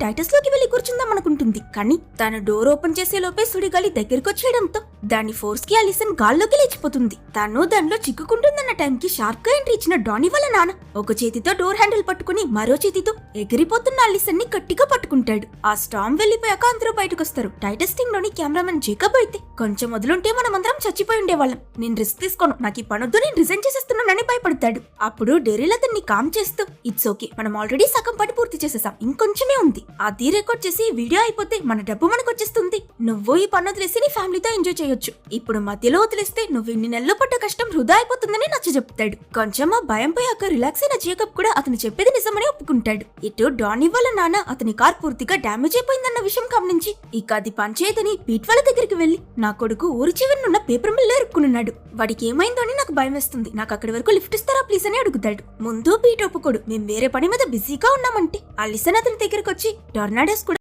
Titus లోకి వెళ్లి కూర్చుందాం అనుకుంటుంది. కానీ తను డోర్ ఓపెన్ చేసే లోపే సుడిగాలి దగ్గరకొచ్చేయడంతో దాని ఫోర్స్ కి అలిసన్ గాల్లోకి లేచిపోతుంది. తను దానిలో చిక్కుకుంటుందన్న టైంకి షార్ప్ గా ఎంట్రీ ఇచ్చిన డానీ వాళ్ళ నాన్న ఒక చేతితో డోర్ హ్యాండిల్ పట్టుకుని మరో చేతితో ఎగిరిపోతున్న అలిసన్ ని గట్టిగా పట్టుకుంటాడు. ఆ స్టార్మ్ వెళ్లిపోయాక అందరూ బయటకొస్తారు. టైటస్ టీమ్ లోని కెమెరామెన్ జేకబ్ అయితే కొంచెం వదులుంటే మనమందరం చచ్చిపోయి ఉండేవాళ్ళం, నేను రిస్క్ తీసుకోను, నాకు ఈ పనొద్దు, నేను రిజైన్ చేసేస్తున్నానని భయపడతాడు. అప్పుడు డెరిల్ అతన్ని కామ్ చేస్తూ ఇట్స్ ఓకే, మనం ఆల్రెడీ సగం పని పూర్తి చేసేసాం, ఇంకొంచెమే ఉంది, అది రికార్డ్ చేసి వీడియో అయిపోతే మన డబ్బు మనకు వచ్చేస్తుంది, నువ్వు ఈ పని వదిలేసి నీ ఫ్యామిలీతో ఎంజాయ్ చేయొచ్చు, ఇప్పుడు మధ్యలో వదిలేస్తే నువ్వు ఇన్ని నెలలు పడ్డ కష్టం వృధా అయిపోతుందని నచ్చ చెప్తాడు. కొంచెం ఆ భయం పోయాక రిలాక్స్ అయిన జేకబ్ కూడా అతను చెప్పేది నిజమని ఒప్పుకుంటాడు. ఇటు డానీ వాళ్ళ నాన్న అతని కార్ పూర్తిగా డ్యామేజ్ అయిపోయిందన్న విషయం గమనించి ఇక అది పనిచేయదని పీట్ వాళ్ళ దగ్గరికి వెళ్లి నా కొడుకు ఊరి చివరినున్న పేపర్ మిల్ ఇరుక్కున్నాడు, వాడికి ఏమైందో అని నాకు భయం వేస్తుంది, నాకు అక్కడి వరకు లిఫ్ట్ ఇస్తారా ప్లీజ్ అని అడుగుతాడు. ముందు పీట్ ఒప్పుకోడు, మేము వేరే పని మీద బిజీగా ఉన్నామంటే అలిసన్ అతని దగ్గరకు వచ్చి టొర్నాడోస్ కూడా